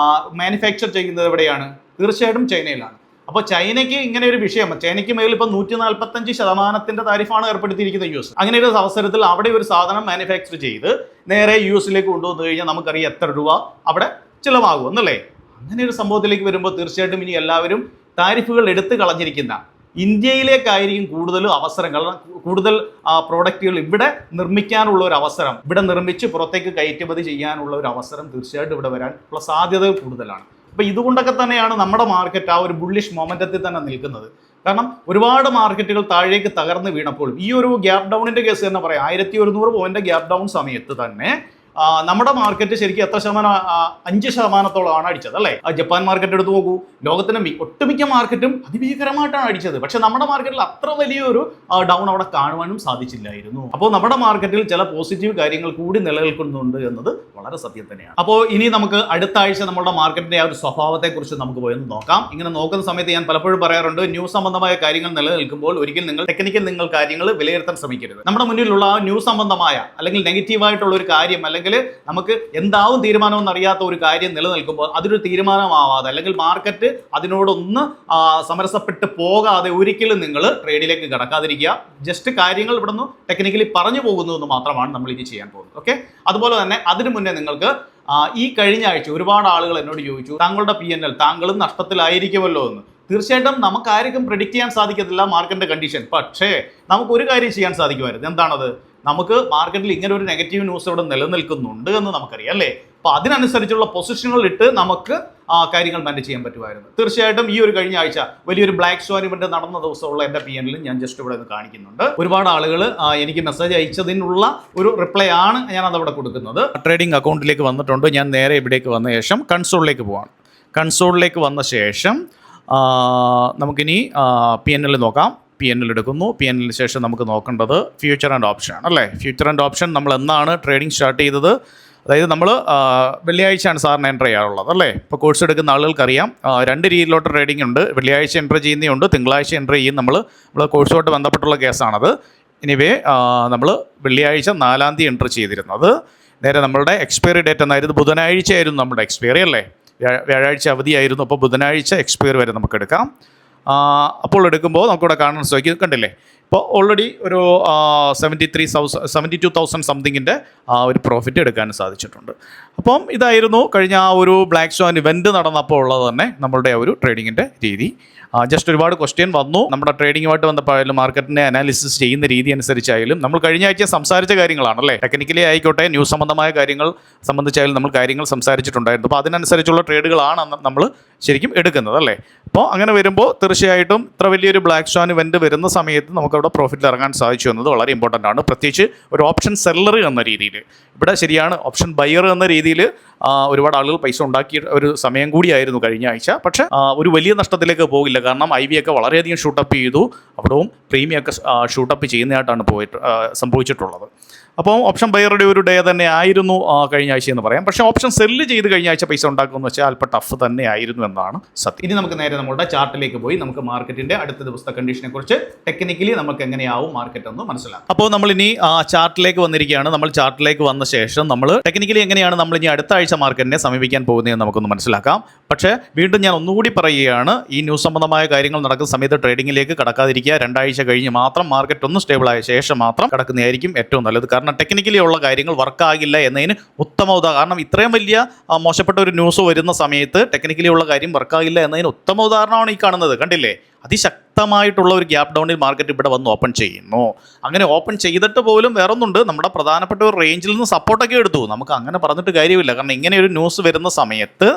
മാനുഫാക്ചർ ചെയ്യുന്നത് എവിടെയാണ്? തീർച്ചയായിട്ടും ചൈനയിലാണ്. അപ്പോൾ ചൈനയ്ക്ക് ഇങ്ങനെ ഒരു വിഷയം, ചൈനയ്ക്ക് മേലിൽ ഇപ്പോൾ 145% താരിഫാണ് ഏർപ്പെടുത്തിയിരിക്കുന്നത് US. അങ്ങനെ ഒരു അവസരത്തിൽ അവിടെ ഒരു സാധനം മാനുഫാക്ചർ ചെയ്ത് നേരെ US-ലേക്ക് കൊണ്ടുവന്നു കഴിഞ്ഞാൽ നമുക്കറിയാം എത്ര രൂപ അവിടെ ചിലവാകും എന്നല്ലേ. അങ്ങനെ ഒരു സംഭവത്തിലേക്ക് വരുമ്പോൾ തീർച്ചയായിട്ടും ഇനി എല്ലാവരും താരിഫുകൾ എടുത്തു കളഞ്ഞിരിക്കുന്ന ഇന്ത്യയിലേക്കായിരിക്കും കൂടുതൽ അവസരങ്ങൾ, കൂടുതൽ പ്രോഡക്റ്റുകൾ ഇവിടെ നിർമ്മിക്കാനുള്ള ഒരു അവസരം, ഇവിടെ നിർമ്മിച്ച് പുറത്തേക്ക് കയറ്റുമതി ചെയ്യാനുള്ള ഒരു അവസരം തീർച്ചയായിട്ടും ഇവിടെ വരാനുള്ള സാധ്യതകൾ കൂടുതലാണ്. അപ്പോൾ ഇതുകൊണ്ടൊക്കെ തന്നെയാണ് നമ്മുടെ മാർക്കറ്റ് ആ ഒരു ബുള്ളിഷ് മൊമെന്റത്തിൽ തന്നെ നിൽക്കുന്നത്. കാരണം ഒരുപാട് മാർക്കറ്റുകൾ താഴേക്ക് തകർന്ന് വീണപ്പോഴും ഈ ഒരു ഗ്യാപ് ഡൗണിൻ്റെ കേസ് തന്നെ പറയാം. 1100 പോയിന്റ് ഗ്യാപ് ഡൗൺ സമയത്ത് തന്നെ നമ്മുടെ മാർക്കറ്റ് ശരിക്കും എത്ര ശതമാനം 5% അടിച്ചത് അല്ലേ? ജപ്പാൻ മാർക്കറ്റ് എടുത്ത് നോക്കൂ, ലോകത്തിന്റെ ഒട്ടുമിക്ക മാർക്കറ്റും അതിഭീകരമായിട്ടാണ് അടിച്ചത്. പക്ഷെ നമ്മുടെ മാർക്കറ്റിൽ അത്ര വലിയൊരു ഡൗൺ അവിടെ കാണുവാനും സാധിച്ചില്ലായിരുന്നു. അപ്പോൾ നമ്മുടെ മാർക്കറ്റിൽ ചില പോസിറ്റീവ് കാര്യങ്ങൾ കൂടി നിലനിൽക്കുന്നുണ്ട് എന്നത് വളരെ സത്യം തന്നെയാണ്. അപ്പോൾ ഇനി നമുക്ക് അടുത്ത ആഴ്ച നമ്മുടെ മാർക്കറ്റിന്റെ ആ ഒരു സ്വഭാവത്തെ കുറിച്ച് നമുക്ക് പോയി നോക്കാം. ഇങ്ങനെ നോക്കുന്ന സമയത്ത് ഞാൻ പലപ്പോഴും പറയാറുണ്ട്, ന്യൂസ് സംബന്ധമായ കാര്യങ്ങൾ നിലനിൽക്കുമ്പോൾ ഒരിക്കലും നിങ്ങൾ ടെക്നിക്കൽ കാര്യങ്ങൾ വിലയിരുത്താൻ ശ്രമിക്കരുത്. നമ്മുടെ മുന്നിലുള്ള ആ ന്യൂസ് സംബന്ധമായ അല്ലെങ്കിൽ നെഗറ്റീവായിട്ടുള്ള ഒരു കാര്യം, അല്ലെങ്കിൽ നമുക്ക് എന്താവും തീരുമാനമെന്ന് അറിയാത്ത ഒരു കാര്യം നിലനിൽക്കുമ്പോൾ അതൊരു തീരുമാനമാവാതെ അല്ലെങ്കിൽ മാർക്കറ്റ് അതിനോടൊന്ന് സമരസപ്പെട്ട് പോകാതെ ഒരിക്കലും നിങ്ങൾ ട്രേഡിലേക്ക് കടക്കാതിരിക്കുക. ജസ്റ്റ് കാര്യങ്ങൾ ഇവിടെ നിന്ന് ടെക്നിക്കലി പറഞ്ഞു പോകുന്നു എന്ന് മാത്രമാണ് നമ്മൾ ഇനി ചെയ്യാൻ പോകുന്നത്. ഓക്കെ, അതുപോലെ തന്നെ അതിനു മുന്നേ നിങ്ങൾക്ക് ഈ കഴിഞ്ഞ ആഴ്ച ഒരുപാട് ആളുകൾ എന്നോട് ചോദിച്ചു, താങ്കളുടെ PNL താങ്കളും നഷ്ടത്തിലായിരിക്കുമല്ലോ എന്ന്. തീർച്ചയായിട്ടും നമുക്ക് ആർക്കും പ്രെഡിക്റ്റ് ചെയ്യാൻ സാധിക്കത്തില്ല മാർക്കറ്റിന്റെ കണ്ടീഷൻ. പക്ഷേ നമുക്ക് ഒരു കാര്യം ചെയ്യാൻ സാധിക്കുമായിരുന്നു. എന്താണത്? നമുക്ക് മാർക്കറ്റിൽ ഇങ്ങനെ ഒരു നെഗറ്റീവ് ന്യൂസ് ഇവിടെ നിലനിൽക്കുന്നുണ്ട് എന്ന് നമുക്കറിയാം അല്ലേ? അപ്പോൾ അതിനനുസരിച്ചുള്ള പൊസിഷനുകൾ ഇട്ട് നമുക്ക് കാര്യങ്ങൾ മാനേജ് ചെയ്യാൻ പറ്റുമായിരുന്നു. തീർച്ചയായിട്ടും ഈ ഒരു കഴിഞ്ഞ ആഴ്ച വലിയൊരു ബ്ലാക്ക് സ്വാൻ ഇവന്റ് നടന്ന ദിവസമുള്ള എൻ്റെ PNL ഞാൻ ജസ്റ്റ് ഇവിടെ നിന്ന് കാണിക്കുന്നുണ്ട്. ഒരുപാട് ആളുകൾ എനിക്ക് മെസ്സേജ് അയച്ചതിനുള്ള ഒരു റിപ്ലൈ ആണ് ഞാൻ അതവിടെ കൊടുക്കുന്നത്. ട്രേഡിംഗ് അക്കൗണ്ടിലേക്ക് വന്നിട്ടുണ്ട്. ഞാൻ നേരെ ഇവിടേക്ക് വന്ന ശേഷം കൺസോളിലേക്ക് പോവാണ്. കൺസോളിലേക്ക് വന്ന ശേഷം നമുക്കിനി PNL നോക്കാം. PNL എടുക്കുന്നു. PNL ശേഷം നമുക്ക് നോക്കേണ്ടത് ഫ്യൂച്ചർ ആൻഡ് ഓപ്ഷൻ ആണ് അല്ലേ? ഫ്യൂച്ചർ ആൻഡ് ഓപ്ഷൻ നമ്മൾ എന്നാണ് ട്രേഡിംഗ് സ്റ്റാർട്ട് ചെയ്തത്? അതായത് നമ്മൾ വെള്ളിയാഴ്ചയാണ് സാറിന് എൻ്റർ ചെയ്യാറുള്ളത് അല്ലേ? ഇപ്പോൾ കോഴ്സ് എടുക്കുന്ന ആളുകൾക്കറിയാം 2 രീതിയിലോട്ട് ട്രേഡിംഗ് ഉണ്ട്. വെള്ളിയാഴ്ച എൻ്റർ ചെയ്യുന്നതുണ്ട്, തിങ്കളാഴ്ച എൻ്റർ ചെയ്യും. നമ്മൾ കോഴ്സുമായിട്ട് ബന്ധപ്പെട്ടുള്ള കേസാണത്. എനിവേ നമ്മൾ വെള്ളിയാഴ്ച 4-ാം തീയതി എൻ്റർ ചെയ്തിരുന്നത്. നേരെ നമ്മളുടെ എക്സ്പയറി ഡേറ്റ് എന്നായിരുന്നു, ബുധനാഴ്ച ആയിരുന്നു നമ്മുടെ എക്സ്പയറി അല്ലേ? വ്യാഴാഴ്ച അവധിയായിരുന്നു. അപ്പോൾ ബുധനാഴ്ച എക്സ്പയറി വരെ നമുക്ക് എടുക്കാം. അപ്പോൾ എടുക്കുമ്പോൾ നമുക്കിവിടെ കാണാൻ സാധിക്കും, കണ്ടില്ലേ? ഇപ്പോൾ ഓൾറെഡി ഒരു 72,000 സംതിങ്ങിൻ്റെ ഒരു പ്രോഫിറ്റ് എടുക്കാൻ സാധിച്ചിട്ടുണ്ട്. അപ്പം ഇതായിരുന്നു കഴിഞ്ഞ ആ ഒരു ബ്ലാക്ക് സ്വാൻ ഇവൻറ്റ് നടന്നപ്പോൾ ഉള്ളത് തന്നെ നമ്മളുടെ ഒരു ട്രേഡിങ്ങിൻ്റെ രീതി. ജസ്റ്റ് ഒരുപാട് ക്വസ്റ്റ്യൻ വന്നു. നമ്മുടെ ട്രേഡിങ്ങുമായിട്ട് ബന്ധപ്പെട്ടായാലും മാർക്കറ്റിനെ അനാലിസിസ് ചെയ്യുന്ന രീതി അനുസരിച്ചായാലും നമ്മൾ കഴിഞ്ഞ ആഴ്ച സംസാരിച്ച കാര്യങ്ങളാണല്ലേ? ടെക്നിക്കലി ആയിക്കോട്ടെ, ന്യൂസ് സംബന്ധമായ കാര്യങ്ങൾ സംബന്ധിച്ചായാലും നമ്മൾ കാര്യങ്ങൾ സംസാരിച്ചിട്ടുണ്ടായിരുന്നു. അപ്പോൾ അതിനനുസരിച്ചുള്ള ട്രേഡുകളാണ് നമ്മൾ ശരിക്കും എടുക്കുന്നത് അല്ലേ? അപ്പോൾ അങ്ങനെ വരുമ്പോൾ തീർച്ചയായിട്ടും ഇത്ര വലിയൊരു ബ്ലാക്ക് സ്വാൻ ഇവൻറ്റ് വരുന്ന സമയത്ത് നമുക്കവിടെ പ്രോഫിറ്റിൽ ഇറങ്ങാൻ സാധിച്ചു എന്നത് വളരെ ഇമ്പോർട്ടൻ്റ് ആണ്. പ്രത്യേകിച്ച് ഒരു ഓപ്ഷൻ സെല്ലർ എന്ന രീതിയിൽ. ഇവിടെ ശരിയാണ്, ഓപ്ഷൻ ബയർ എന്ന രീതിയിൽ ഒരുപാട് ആളുകൾ പൈസ ഉണ്ടാക്കിയ ഒരു സമയം കൂടിയായിരുന്നു കഴിഞ്ഞ ആഴ്ച. പക്ഷേ ഒരു വലിയ നഷ്ടത്തിലേക്ക് പോകില്ല. കാരണം IV ഒക്കെ വളരെയധികം ഷൂട്ടപ്പ് ചെയ്തു. അവിടവും പ്രീമിയം ഒക്കെ ഷൂട്ടപ്പ് ചെയ്യുന്നതായിട്ടാണ് സംഭവിച്ചിട്ടുള്ളത്. അപ്പോൾ ഓപ്ഷൻ ബയറുടെ ഒരു ഡേ തന്നെ ആയിരുന്നു കഴിഞ്ഞ ആഴ്ച എന്ന് പറയാം. പക്ഷേ ഓപ്ഷൻ സെല്ല് ചെയ്ത് കഴിഞ്ഞ ആഴ്ച പൈസ ഉണ്ടാക്കുമെന്ന് വെച്ചാൽ അല്പം ടഫ് തന്നെ ആയിരുന്നു എന്നാണ് സത്യം. ഇനി നമുക്ക് നേരെ നമ്മുടെ ചാർട്ടിലേക്ക് പോയി നമുക്ക് മാർക്കറ്റിന്റെ അടുത്ത ദിവസത്തെ കണ്ടീഷനെ കുറിച്ച് ടെക്നിക്കലി നമുക്ക് എങ്ങനെയാവും മാർക്കറ്റ് എന്ന് മനസ്സിലാക്കാം. അപ്പോൾ നമ്മൾ ഇനി ചാർട്ടിലേക്ക് വന്നിരിക്കുകയാണ്. നമ്മൾ ചാർട്ടിലേക്ക് വന്ന ശേഷം നമ്മൾ ടെക്നിക്കലി എങ്ങനെയാണ് നമ്മൾ ഇനി അടുത്ത ആഴ്ച മാർക്കറ്റിനെ സമീപിക്കാൻ പോകുന്നതെന്ന് നമുക്കൊന്ന് മനസ്സിലാക്കാം. പക്ഷേ വീണ്ടും ഞാൻ ഒന്നുകൂടി പറയുകയാണ്, ഈ ന്യൂസ് സംബന്ധമായ കാര്യങ്ങൾ നടക്കുന്ന സമയത്ത് ട്രേഡിങ്ങിലേക്ക് കടക്കാതിരിക്കുക. 2 ആഴ്ച കഴിഞ്ഞ് മാത്രം മാർക്കറ്റ് ഒന്ന് സ്റ്റേബിൾ ആയ ശേഷം മാത്രം കടക്കുന്നതായിരിക്കും ഏറ്റവും നല്ലത്. കാരണം ടെക്നിക്കലി ഉള്ള കാര്യങ്ങൾ വർക്കാകില്ല എന്നതിന് ഉത്തമ ഉദാഹരണം. കാരണം ഇത്രയും വലിയ മോശപ്പെട്ട ഒരു ന്യൂസ് വരുന്ന സമയത്ത് ടെക്നിക്കലി ഉള്ള കാര്യം വർക്കാകില്ല എന്നതിന് ഉത്തമ ഉദാഹരണമാണ് ഈ കാണുന്നത്. കണ്ടില്ലേ? അതിശക്തമായിട്ടുള്ള ഒരു ഗ്യാപ് ഡൗണിൽ മാർക്കറ്റ് ഇവിടെ വന്ന് ഓപ്പൺ ചെയ്യുന്നു. അങ്ങനെ ഓപ്പൺ ചെയ്തിട്ട് പോലും വേറൊന്നുണ്ട്, നമ്മുടെ പ്രധാനപ്പെട്ട ഒരു റേഞ്ചിൽ നിന്ന് സപ്പോർട്ടൊക്കെ എടുത്തു. നമുക്ക് അങ്ങനെ പറഞ്ഞിട്ട് കാര്യമില്ല. കാരണം ഇങ്ങനെ ഒരു ന്യൂസ് വരുന്ന സമയത്ത്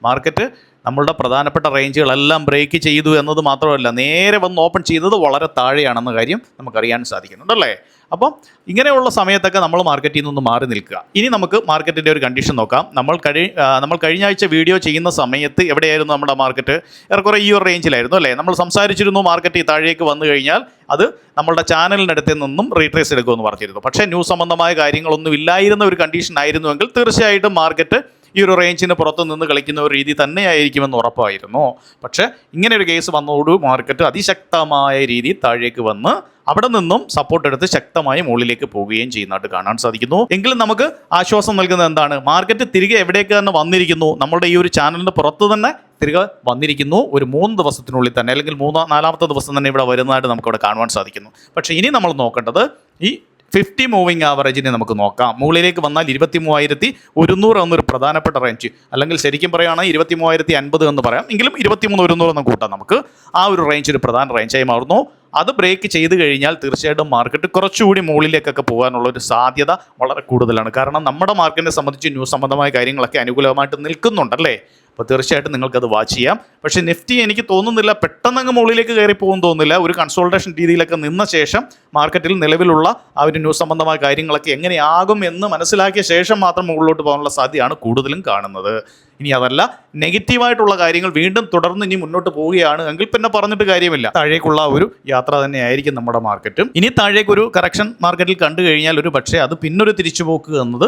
മാർക്കറ്റ് നമ്മളുടെ പ്രധാനപ്പെട്ട റേഞ്ചുകളെല്ലാം ബ്രേക്ക് ചെയ്തു എന്നത് മാത്രമല്ല, നേരെ വന്ന് ഓപ്പൺ ചെയ്തത് വളരെ താഴെയാണെന്ന കാര്യം നമുക്കറിയാൻ സാധിക്കുന്നുണ്ടല്ലേ? അപ്പം ഇങ്ങനെയുള്ള സമയത്തൊക്കെ നമ്മൾ മാർക്കറ്റിൽ നിന്നൊന്ന് മാറി നിൽക്കുക. ഇനി നമുക്ക് മാർക്കറ്റിൻ്റെ ഒരു കണ്ടീഷൻ നോക്കാം. നമ്മൾ കഴിഞ്ഞ ആഴ്ച വീഡിയോ ചെയ്യുന്ന സമയത്ത് എവിടെയായിരുന്നു നമ്മുടെ മാർക്കറ്റ്? ഏറെക്കുറെ ഈ ഒരു റേഞ്ചിലായിരുന്നു അല്ലേ? നമ്മൾ സംസാരിച്ചിരുന്നു മാർക്കറ്റ് ഈ താഴേക്ക് വന്നു കഴിഞ്ഞാൽ അത് നമ്മളുടെ ചാനലിനടുത്ത് നിന്നും റീട്രേസ് എടുക്കുമെന്ന് പറഞ്ഞിരുന്നു. പക്ഷേ ന്യൂസ് സംബന്ധമായ കാര്യങ്ങളൊന്നും ഇല്ലായിരുന്ന ഒരു കണ്ടീഷൻ ആയിരുന്നുവെങ്കിൽ തീർച്ചയായിട്ടും മാർക്കറ്റ് ഈ ഒരു റേഞ്ചിന് പുറത്ത് നിന്ന് കളിക്കുന്ന ഒരു രീതി തന്നെയായിരിക്കുമെന്ന് ഉറപ്പായിരുന്നു. പക്ഷേ ഇങ്ങനെ ഒരു കേസ് വന്നതോട് മാർക്കറ്റ് അതിശക്തമായ രീതിയിൽ താഴേക്ക് വന്ന് അവിടെ നിന്നും സപ്പോർട്ട് എടുത്ത് ശക്തമായി മുകളിലേക്ക് പോവുകയും ചെയ്യുന്നതായിട്ട് കാണാൻ സാധിക്കുന്നു. എങ്കിലും നമുക്ക് ആശ്വാസം നൽകുന്നത് എന്താണ്? മാർക്കറ്റ് തിരികെ എവിടേക്ക് തന്നെ വന്നിരിക്കുന്നു. നമ്മുടെ ഈ ഒരു ചാനലിന് പുറത്ത് തന്നെ തിരികെ വന്നിരിക്കുന്നു. ഒരു 3 ദിവസത്തിനുള്ളിൽ തന്നെ, അല്ലെങ്കിൽ 4-ാമത്തെ ദിവസം തന്നെ ഇവിടെ വരുന്നതായിട്ട് നമുക്കിവിടെ കാണുവാൻ സാധിക്കുന്നു. പക്ഷേ ഇനി നമ്മൾ നോക്കേണ്ടത് ഈ 50 മൂവിങ് ആവറേജിനെ നമുക്ക് നോക്കാം. മുകളിലേക്ക് വന്നാൽ 23,100 എന്നൊരു പ്രധാനപ്പെട്ട റേഞ്ച്, അല്ലെങ്കിൽ ശരിക്കും പറയുകയാണെങ്കിൽ 23,050 എന്ന് പറയാം. എങ്കിലും 23,100 എന്ന് കൂട്ടാം നമുക്ക്. ആ ഒരു റേഞ്ച് ഒരു പ്രധാന റേഞ്ചായി മാറുന്നു. അത് ബ്രേക്ക് ചെയ്ത് കഴിഞ്ഞാൽ തീർച്ചയായിട്ടും മാർക്കറ്റ് കുറച്ചുകൂടി മുകളിലേക്കൊക്കെ പോകാനുള്ള ഒരു സാധ്യത വളരെ കൂടുതലാണ്. കാരണം നമ്മുടെ മാർക്കറ്റിനെ സംബന്ധിച്ച് ന്യൂസ് സംബന്ധമായ കാര്യങ്ങളൊക്കെ അനുകൂലമായിട്ട് നിൽക്കുന്നുണ്ടല്ലേ. അപ്പോൾ തീർച്ചയായിട്ടും നിങ്ങൾക്കത് വാച്ച് ചെയ്യാം. പക്ഷേ നിഫ്റ്റി എനിക്ക് തോന്നുന്നില്ല പെട്ടെന്ന് അങ്ങ് മുകളിലേക്ക് കയറി പോകും തോന്നുന്നില്ല. ഒരു കൺസോൾട്ടേഷൻ രീതിയിലൊക്കെ നിന്ന ശേഷം മാർക്കറ്റിൽ നിലവിലുള്ള ആ ഒരു ന്യൂസ് സംബന്ധമായ കാര്യങ്ങളൊക്കെ എങ്ങനെയാകും എന്ന് മനസ്സിലാക്കിയ ശേഷം മാത്രം മുകളിലോട്ട് പോകാനുള്ള സാധ്യതയാണ് കൂടുതലും കാണുന്നത്. ഇനി അതല്ല നെഗറ്റീവായിട്ടുള്ള കാര്യങ്ങൾ വീണ്ടും തുടർന്ന് ഇനി മുന്നോട്ട് പോവുകയാണ് എങ്കിൽ പിന്നെ പറഞ്ഞിട്ട് കാര്യമില്ല. താഴേക്കുള്ള ഒരു യാത്ര തന്നെയായിരിക്കും നമ്മുടെ മാർക്കറ്റും. ഇനി താഴേക്കൊരു കറക്ഷൻ മാർക്കറ്റിൽ കണ്ടു കഴിഞ്ഞാൽ ഒരു പക്ഷേ അത് പിന്നൊരു തിരിച്ചുപോക്ക് എന്നത്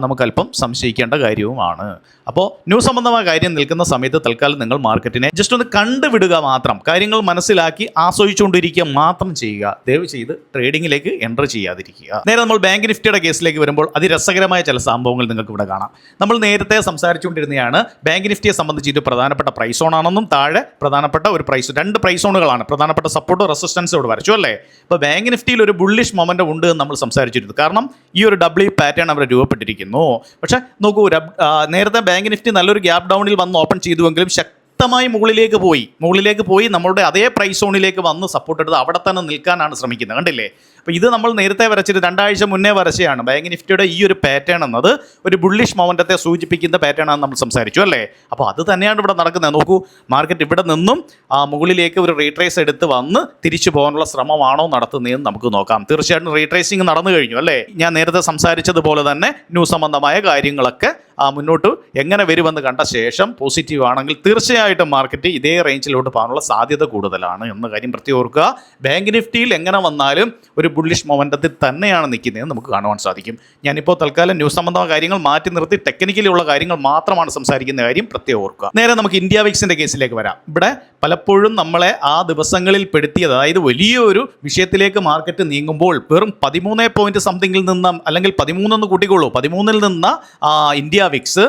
നമുക്കല്പം സംശയിക്കേണ്ട കാര്യവുമാണ്. അപ്പോൾ ന്യൂസ് സംബന്ധമായ കാര്യം നിൽക്കുന്ന സമയത്ത് തൽക്കാലം നിങ്ങൾ മാർക്കറ്റിനെ ജസ്റ്റ് ഒന്ന് കണ്ടുവിടുക മാത്രം, കാര്യങ്ങൾ മനസ്സിലാക്കി ആസ്വദിച്ചുകൊണ്ടിരിക്കുക മാത്രം ചെയ്യുക. ദയവ് ചെയ്ത് ട്രേഡിങ്ങിലേക്ക് എൻ്റർ ചെയ്യാതിരിക്കുക. നേരെ നമ്മൾ ബാങ്ക് നിഫ്റ്റിയുടെ കേസിലേക്ക് വരുമ്പോൾ അതിരസകരമായ ചില സംഭവങ്ങൾ നിങ്ങൾക്ക് ഇവിടെ കാണാം. നമ്മൾ നേരത്തെ സംസാരിച്ചുകൊണ്ടിരുന്നതാണ് ബാങ്ക് നിഫ്റ്റിയെ സംബന്ധിച്ച് ഇത് പ്രധാനപ്പെട്ട പ്രൈസ് സോൺ ആണെന്നും താഴെ പ്രധാനപ്പെട്ട ഒരു രണ്ട് പ്രൈസ് സോണുകളാണ്, പ്രധാനപ്പെട്ട സപ്പോർട്ടും റെസിസ്റ്റൻസും ഇവിടെ വരച്ചു അല്ലേ. ഇപ്പോൾ ബാങ്ക് നിഫ്റ്റിയിൽ ഒരു ബുള്ളിഷ് മൊമെൻ്റ് ഉണ്ട് എന്ന് നമ്മൾ സംസാരിച്ചിരുന്നു. കാരണം ഈ ഒരു ഡബ്ല്യു പാറ്റേൺ അവിടെ രൂപപ്പെട്ടിരിക്കുന്നു. പക്ഷേ നോക്കൂ, നേരത്തെ ബാങ്ക് നിഫ്റ്റി നല്ലൊരു ഗ്യാപ് ഡൗണിൽ വന്ന് ഓപ്പൺ ചെയ്തുവെങ്കിലും ശക്തമായി മുകളിലേക്ക് പോയി നമ്മളുടെ അതേ പ്രൈസ് സോണിലേക്ക് വന്ന് സപ്പോർട്ട് എടുത്ത് അവിടെ തന്നെ നിൽക്കാനാണ് ശ്രമിക്കുന്നത്. കണ്ടില്ലേ? അപ്പോൾ ഇത് നമ്മൾ നേരത്തെ വരച്ചിട്ട് 2 ആഴ്ച മുന്നേ വരച്ചതാണ്. ബാങ്ക് നിഫ്റ്റിയുടെ ഈ ഒരു പാറ്റേൺ എന്നത് ഒരു ബുള്ളിഷ് മൊമെൻ്റത്തെ സൂചിപ്പിക്കുന്ന പാറ്റേൺ ആണെന്ന് നമ്മൾ സംസാരിച്ചു അല്ലേ. അപ്പോൾ അത് തന്നെയാണ് ഇവിടെ നടക്കുന്നത്. നോക്കൂ, മാർക്കറ്റ് ഇവിടെ നിന്നും മുകളിലേക്ക് ഒരു റീട്രേസ് എടുത്ത് വന്ന് തിരിച്ചു പോകാനുള്ള ശ്രമമാണോ നടത്തുന്നതെന്ന് നമുക്ക് നോക്കാം. തീർച്ചയായിട്ടും റീട്രേസിങ് നടന്നു കഴിഞ്ഞു അല്ലേ. ഞാൻ നേരത്തെ സംസാരിച്ചതുപോലെ തന്നെ ന്യൂസ് സംബന്ധമായ കാര്യങ്ങളൊക്കെ മുന്നോട്ട് എങ്ങനെ വരുമെന്ന് കണ്ട ശേഷം പോസിറ്റീവ് ആണെങ്കിൽ തീർച്ചയായിട്ടും മാർക്കറ്റ് ഇതേ റേഞ്ചിലോട്ട് പോകാനുള്ള സാധ്യത കൂടുതലാണ് എന്ന കാര്യം പ്രത്യേകം ഓർക്കുക. ബാങ്ക് നിഫ്റ്റിയിൽ എങ്ങനെ വന്നാലും ഒരു ബുള്ളിഷ് മൊമെൻ്റത്തിൽ തന്നെയാണ് നിൽക്കുന്നതെന്ന് നമുക്ക് കാണുവാൻ സാധിക്കും. ഞാനിപ്പോൾ തൽക്കാലം ന്യൂസ് സംബന്ധമായ കാര്യങ്ങൾ മാറ്റി നിർത്തി ടെക്നിക്കലി ഉള്ള കാര്യങ്ങൾ മാത്രമാണ് സംസാരിക്കുന്ന കാര്യം പ്രത്യേകം ഓർക്കുക. നേരെ നമുക്ക് ഇന്ത്യ വിക്സിൻ്റെ കേസിലേക്ക് വരാം. ഇവിടെ പലപ്പോഴും നമ്മളെ ആ ദിവസങ്ങളിൽ പെടുത്തിയത്, അതായത് വലിയൊരു വിഷയത്തിലേക്ക് മാർക്കറ്റ് നീങ്ങുമ്പോൾ വെറും 13 പോയിന്റ് സംതിങ്ങിൽ നിന്ന്, അല്ലെങ്കിൽ 13 എന്ന് കൂട്ടിക്കോളൂ, 13-ൽ നിന്ന് ഇന്ത്യ വിക്സ്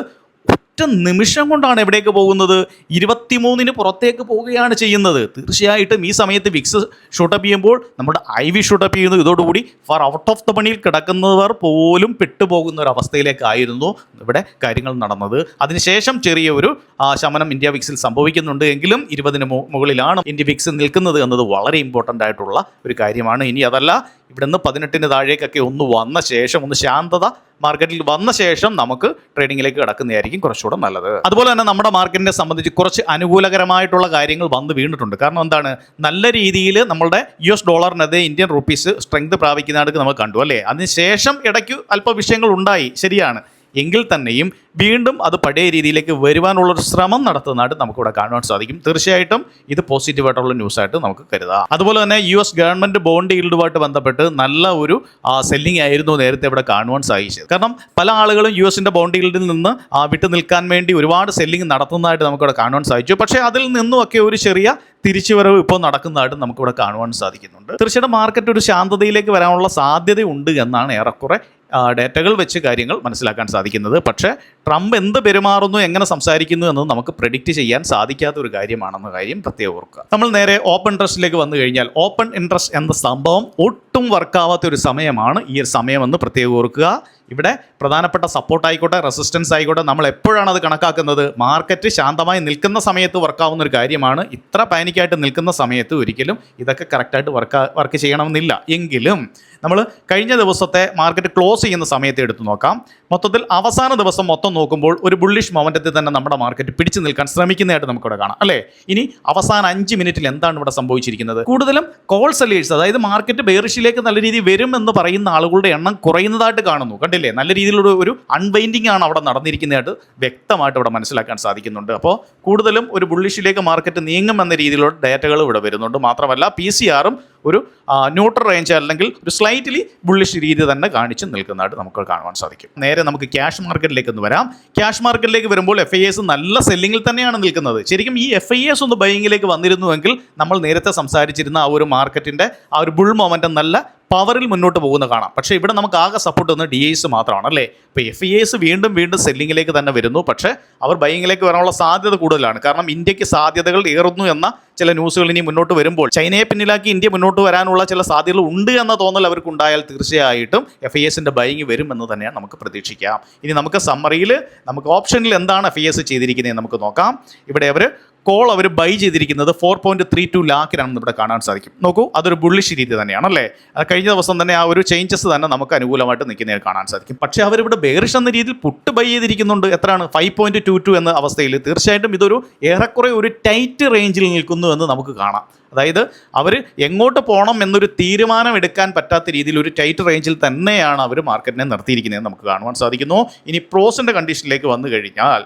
ഒറ്റ നിമിഷം കൊണ്ടാണ് എവിടേക്ക് പോകുന്നത്, 23-ന് പുറത്തേക്ക് പോവുകയാണ് ചെയ്യുന്നത്. തീർച്ചയായിട്ടും ഈ സമയത്ത് വിക്സ് ഷൂട്ടപ്പ് ചെയ്യുമ്പോൾ നമ്മുടെ IV ഷൂട്ടപ്പ് ചെയ്യുന്നു. ഇതോടുകൂടി ഫാർ ഔട്ട് ഓഫ് ദ മണിയിൽ കിടക്കുന്നവർ പോലും പെട്ടുപോകുന്ന ഒരു അവസ്ഥയിലേക്കായിരുന്നു ഇവിടെ കാര്യങ്ങൾ നടന്നത്. അതിനുശേഷം ചെറിയൊരു ശമനം ഇന്ത്യ വിക്സിൽ സംഭവിക്കുന്നുണ്ട്. എങ്കിലും 20-ന് മുകളിലാണ് ഇന്ത്യ വിക്സ് നിൽക്കുന്നത് എന്നത് വളരെ ഇമ്പോർട്ടൻ്റ് ആയിട്ടുള്ള ഒരു കാര്യമാണ്. ഇനി അതല്ല, ഇവിടുന്ന് 18-ന് താഴേക്കൊക്കെ ഒന്ന് വന്ന ശേഷം, ഒന്ന് ശാന്തത മാർക്കറ്റിൽ വന്ന ശേഷം നമുക്ക് ട്രേഡിങ്ങിലേക്ക് കിടക്കുന്നതായിരിക്കും കുറച്ചുകൂടെ നല്ലത്. അതുപോലെ തന്നെ നമ്മുടെ മാർക്കറ്റിനെ സംബന്ധിച്ച് കുറച്ച് അനുകൂലകരമായിട്ടുള്ള കാര്യങ്ങൾ വന്ന് വീണിട്ടുണ്ട്. കാരണം എന്താണ്, നല്ല രീതിയിൽ നമ്മളുടെ US ഡോളറിനെതിരെ ഇന്ത്യൻ റുപ്പീസ് സ്ട്രെങ്ത് പ്രാപിക്കുന്നതായിട്ട് നമ്മൾ കണ്ടു അല്ലേ. അതിനുശേഷം ഇടയ്ക്ക് അല്പ വിഷയങ്ങൾ ഉണ്ടായി, ശരിയാണ്. എങ്കിൽ തന്നെയും വീണ്ടും അത് പഴയ രീതിയിലേക്ക് വരുവാനുള്ളൊരു ശ്രമം നടത്തുന്നതായിട്ട് നമുക്കിവിടെ കാണുവാൻ സാധിക്കും. തീർച്ചയായിട്ടും ഇത് പോസിറ്റീവായിട്ടുള്ള ന്യൂസായിട്ട് നമുക്ക് കരുതാം. അതുപോലെ തന്നെ US ഗവൺമെൻറ് ബോണ്ട് ഈൽഡുമായിട്ട് ബന്ധപ്പെട്ട് നല്ല ഒരു സെല്ലിംഗ് ആയിരുന്നു നേരത്തെ ഇവിടെ കാണുവാൻ സാധിച്ചത്. കാരണം പല ആളുകളും USൻ്റെ ബോണ്ട് ഈൽഡിൽ നിന്ന് വിട്ടു നിൽക്കാൻ വേണ്ടി ഒരുപാട് സെല്ലിംഗ് നടത്തുന്നതായിട്ട് നമുക്കിവിടെ കാണുവാൻ സാധിച്ചു. പക്ഷേ അതിൽ നിന്നുമൊക്കെ ഒരു ചെറിയ തിരിച്ചുവരവ് ഇപ്പോൾ നടക്കുന്നതായിട്ട് നമുക്കിവിടെ കാണുവാൻ സാധിക്കുന്നുണ്ട്. തീർച്ചയായിട്ടും മാർക്കറ്റ് ഒരു ശാന്തതയിലേക്ക് വരാനുള്ള സാധ്യതയുണ്ട് എന്നാണ് ഏറെക്കുറെ ഡേറ്റകൾ വെച്ച് കാര്യങ്ങൾ മനസ്സിലാക്കാൻ സാധിക്കുന്നത്. പക്ഷേ ട്രംപ് എന്ത് പെരുമാറുന്നു, എങ്ങനെ സംസാരിക്കുന്നു എന്നത് നമുക്ക് പ്രെഡിക്റ്റ് ചെയ്യാൻ സാധിക്കാത്ത ഒരു കാര്യമാണെന്ന കാര്യം പ്രത്യേകം ഓർക്കുക. നമ്മൾ നേരെ ഓപ്പൺ ഇൻട്രസ്റ്റിലേക്ക് വന്നു കഴിഞ്ഞാൽ ഓപ്പൺ ഇൻട്രസ്റ്റ് എന്ന സംഭവം ഒട്ടും വർക്കാവാത്ത ഒരു സമയമാണ് ഈ ഒരു സമയമെന്ന് പ്രത്യേകം ഓർക്കുക. ഇവിടെ പ്രധാനപ്പെട്ട സപ്പോർട്ട് ആയിക്കോട്ടെ, റെസിസ്റ്റൻസ് ആയിക്കോട്ടെ, നമ്മൾ എപ്പോഴാണ് അത് കണക്കാക്കുന്നത്? മാർക്കറ്റ് ശാന്തമായി നിൽക്കുന്ന സമയത്ത് വർക്കാവുന്ന ഒരു കാര്യമാണ്. ഇത്ര പാനിക്കായിട്ട് നിൽക്കുന്ന സമയത്ത് ഒരിക്കലും ഇതൊക്കെ കറക്റ്റായിട്ട് വർക്ക് ചെയ്യണമെന്നില്ല. എങ്കിലും നമ്മൾ കഴിഞ്ഞ ദിവസത്തെ മാർക്കറ്റ് ക്ലോസ് ചെയ്യുന്ന സമയത്ത് എടുത്തു നോക്കാം. മൊത്തത്തിൽ അവസാന ദിവസം മൊത്തം നോക്കുമ്പോൾ ഒരു ബുള്ളിഷ് മൊമെൻ്റത്തിൽ തന്നെ നമ്മുടെ മാർക്കറ്റ് പിടിച്ചു നിൽക്കാൻ ശ്രമിക്കുന്നതായിട്ട് നമുക്കിവിടെ കാണാം അല്ലേ. ഇനി അവസാന 5 മിനിറ്റിൽ എന്താണ് ഇവിടെ സംഭവിച്ചിരിക്കുന്നത്? കൂടുതലും കോൾ സെല്ലേഴ്സ്, അതായത് മാർക്കറ്റ് ബെയറിഷിലേക്ക് നല്ല രീതിയിൽ വരും എന്ന് പറയുന്ന ആളുകളുടെ എണ്ണം കുറയുന്നതായിട്ട് കാണുന്നു. കണ്ടില്ലേ, നല്ല രീതിയിലുള്ള ഒരു അൺവൈൻഡിങ് ആണ് അവിടെ നടന്നിരിക്കുന്നതായിട്ട് വ്യക്തമായിട്ട് ഇവിടെ മനസ്സിലാക്കാൻ സാധിക്കുന്നുണ്ട്. അപ്പോൾ കൂടുതലും ഒരു ബുള്ളിഷിലേക്ക് മാർക്കറ്റ് നീങ്ങുമെന്ന രീതിയിലുള്ള ഡേറ്റകൾ ഇവിടെ വരുന്നുണ്ട്. മാത്രമല്ല PCRും ഒരു ന്യൂട്രൽ റേഞ്ച് അല്ലെങ്കിൽ ഒരു സ്ലൈറ്റ്ലി ബുള്ളിഷ് രീതി തന്നെ കാണിച്ച് നിൽക്കുന്നതായിട്ട് നമുക്ക് കാണുവാൻ സാധിക്കും. നേരെ നമുക്ക് ക്യാഷ് മാർക്കറ്റിലേക്ക് ഒന്ന് വരാം. ക്യാഷ് മാർക്കറ്റിലേക്ക് വരുമ്പോൾ FIS നല്ല സെല്ലിങ്ങിൽ തന്നെയാണ് നിൽക്കുന്നത്. ശരിക്കും ഈ FIS ഒന്ന് ബൈയിങ്ങിലേക്ക് വന്നിരുന്നുവെങ്കിൽ നമ്മൾ നേരത്തെ സംസാരിച്ചിരുന്ന ആ ഒരു മാർക്കറ്റിൻ്റെ ആ ഒരു ബുൾ മൊമെൻ്റം നല്ല പവറിൽ മുന്നോട്ട് പോകുന്ന കാണാം. പക്ഷേ ഇവിടെ നമുക്ക് ആകെ സപ്പോർട്ട് വന്ന് DIs മാത്രമാണ് അല്ലേ. ഇപ്പോൾ FIS വീണ്ടും സെല്ലിങ്ങിലേക്ക് തന്നെ വരുന്നു. പക്ഷേ അവർ ബൈയിങ്ങിലേക്ക് വരാനുള്ള സാധ്യത കൂടുതലാണ്. കാരണം ഇന്ത്യക്ക് സാധ്യതകൾ ഏറുന്നു എന്ന ചില ന്യൂസുകൾ ഇനി മുന്നോട്ട് വരുമ്പോൾ ചൈനയെ പിന്നിലാക്കി ഇന്ത്യ മുന്നോട്ട് വരാനുള്ള ചില സാധ്യതകൾ ഉണ്ട് എന്ന തോന്നൽ അവർക്കുണ്ടായാൽ തീർച്ചയായിട്ടും FISൻ്റെ ബൈയിങ് വരുമെന്ന് തന്നെയാണ് നമുക്ക് പ്രതീക്ഷിക്കാം. ഇനി നമുക്ക് സമ്മറിയിൽ നമുക്ക് ഓപ്ഷനിൽ എന്താണ് FIS ചെയ്തിരിക്കുന്നത് നമുക്ക് നോക്കാം. ഇവിടെ അവർ കോൾ അവർ ബൈ ചെയ്തിരിക്കുന്നത് 4.32 ലാഖിനാണെന്ന് ഇവിടെ കാണാൻ സാധിക്കും. നോക്കൂ, അതൊരു ബുള്ളിഷ് രീതി തന്നെയാണ് അല്ലേ. കഴിഞ്ഞ ദിവസം തന്നെ ആ ഒരു ചേഞ്ചസ് തന്നെ നമുക്ക് അനുകൂലമായിട്ട് നിൽക്കുന്നതിൽ കാണാൻ സാധിക്കും. പക്ഷേ അവരിവിടെ ബെയറിഷ് എന്ന രീതിയിൽ പുട്ട് ബൈ ചെയ്തിരിക്കുന്നുണ്ട്. എത്രയാണ്? 5.22 എന്ന അവസ്ഥയിൽ. തീർച്ചയായിട്ടും ഇതൊരു ഏറെക്കുറെ ഒരു ടൈറ്റ് റേഞ്ചിൽ നിൽക്കുന്നു എന്ന് നമുക്ക് കാണാം. അതായത് അവർ എങ്ങോട്ട് പോകണം എന്നൊരു തീരുമാനം എടുക്കാൻ പറ്റാത്ത രീതിയിൽ ഒരു ടൈറ്റ് റേഞ്ചിൽ തന്നെയാണ് അവർ മാർക്കറ്റിനെ നിർത്തിയിരിക്കുന്നതെന്ന് നമുക്ക് കാണുവാൻ സാധിക്കുന്നു. ഇനി പ്രോസിൻ്റെ കണ്ടീഷനിലേക്ക് വന്നു കഴിഞ്ഞാൽ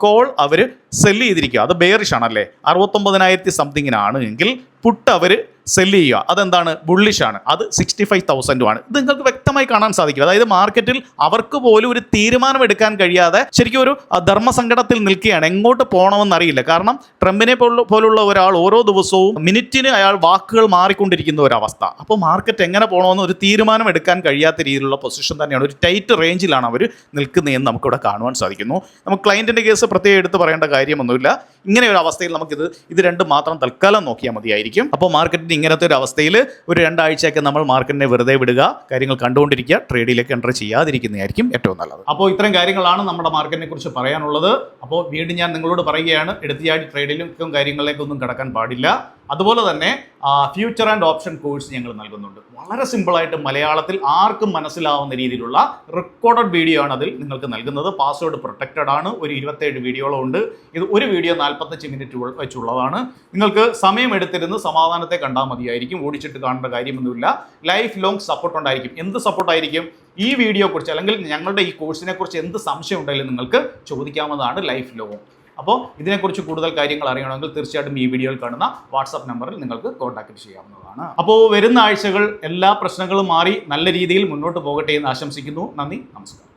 കോൾ അവർ സെല്ല് ചെയ്തിരിക്കുക, അത് ബെയറിഷ് ആണല്ലേ. 69,000 സംതിങ്ങിനാണ് എങ്കിൽ പുട്ട് അവർ സെല്ല് ചെയ്യുക, അതെന്താണ്? ബുള്ളിഷാണ്, അത് 65,000 ആണ്. ഇത് നിങ്ങൾക്ക് വ്യക്തമായി കാണാൻ സാധിക്കും. അതായത് മാർക്കറ്റിൽ അവർക്ക് പോലും ഒരു തീരുമാനം എടുക്കാൻ കഴിയാതെ ശരിക്കും ഒരു ധർമ്മസങ്കടത്തിൽ നിൽക്കുകയാണ്. എങ്ങോട്ട് പോകണമെന്നറിയില്ല. കാരണം ട്രംപിനെ പോലുള്ള ഒരാൾ ഓരോ ദിവസവും മിനിറ്റിന് അയാൾ വാക്കുകൾ മാറിക്കൊണ്ടിരിക്കുന്ന ഒരവസ്ഥ. അപ്പോൾ മാർക്കറ്റ് എങ്ങനെ പോകണമെന്ന് ഒരു തീരുമാനം എടുക്കാൻ കഴിയാത്ത രീതിയിലുള്ള പൊസിഷൻ തന്നെയാണ്. ഒരു ടൈറ്റ് റേഞ്ചിലാണ് അവർ നിൽക്കുന്നതെന്ന് നമുക്കിവിടെ കാണുവാൻ സാധിക്കുന്നു. നമുക്ക് ക്ലയൻറ്റിൻ്റെ കേസ് പ്രത്യേകം എടുത്ത് പറയേണ്ട കാര്യമൊന്നുമില്ല. ഇങ്ങനെ ഒരു അവസ്ഥയിൽ ഇത് രണ്ടും മാത്രം തൽക്കാലം നോക്കിയാൽ മതിയായിരിക്കും. അപ്പോൾ മാർക്കറ്റിന് ഇങ്ങനത്തെ ഒരു അവസ്ഥയിൽ ഒരു 2 ആഴ്ചയൊക്കെ നമ്മൾ മാർക്കറ്റിനെ വെറുതെ വിടുക, കാര്യങ്ങൾ കണ്ടുകൊണ്ടിരിക്കുക, ട്രേഡിലേക്ക് എൻ്റർ ചെയ്യാതിരിക്കുന്നതായിരിക്കും ഏറ്റവും നല്ലത്. അപ്പോൾ ഇത്തരം കാര്യങ്ങളാണ് നമ്മുടെ മാർക്കറ്റിനെ കുറിച്ച് പറയാനുള്ളത്. അപ്പോൾ വീണ്ടും ഞാൻ നിങ്ങളോട് പറയുകയാണ്, എടുത്തിയാടി ട്രേഡിലേക്കും കാര്യങ്ങളിലേക്കൊന്നും കടക്കാൻ പാടില്ല. അതുപോലെ തന്നെ ഫ്യൂച്ചർ ആൻഡ് ഓപ്ഷൻ കോഴ്സ് ഞങ്ങൾ നൽകുന്നുണ്ട്. വളരെ സിമ്പിളായിട്ട് മലയാളത്തിൽ ആർക്കും മനസ്സിലാവുന്ന രീതിയിലുള്ള റെക്കോർഡഡ് വീഡിയോ ആണ് അതിൽ നിങ്ങൾക്ക് നൽകുന്നത്. പാസ്വേഡ് പ്രൊട്ടക്റ്റഡ് ആണ്. ഒരു 27 വീഡിയോകളും ഉണ്ട്. ഇത് ഒരു വീഡിയോ 45 മിനിറ്റ് വെച്ചുള്ളതാണ്. നിങ്ങൾക്ക് സമയമെടുത്തിരുന്ന് സമാധാനത്തെ കണ്ടാൽ മതിയായിരിക്കും. ഓടിച്ചിട്ട് കാണേണ്ട കാര്യമൊന്നുമില്ല. ലൈഫ് ലോങ് സപ്പോർട്ട് ഉണ്ടായിരിക്കും. എന്ത് സപ്പോർട്ടായിരിക്കും? ഈ വീഡിയോ കുറിച്ച് അല്ലെങ്കിൽ ഞങ്ങളുടെ ഈ കോഴ്സിനെ കുറിച്ച് എന്ത് സംശയം ഉണ്ടെങ്കിലും നിങ്ങൾക്ക് ചോദിക്കാവുന്നതാണ് ലൈഫ് ലോങ്. അപ്പോൾ ഇതിനെക്കുറിച്ച് കൂടുതൽ കാര്യങ്ങൾ അറിയണമെങ്കിൽ തീർച്ചയായിട്ടും ഈ വീഡിയോയിൽ കാണുന്ന വാട്സാപ്പ് നമ്പറിൽ നിങ്ങൾക്ക് കോൺടാക്ട് ചെയ്യാവുന്നതാണ്. അപ്പോൾ വരുന്ന ആഴ്ചകൾ എല്ലാ പ്രശ്നങ്ങളും മാറി നല്ല രീതിയിൽ മുന്നോട്ട് പോകട്ടെ എന്ന് ആശംസിക്കുന്നു. നന്ദി, നമസ്കാരം.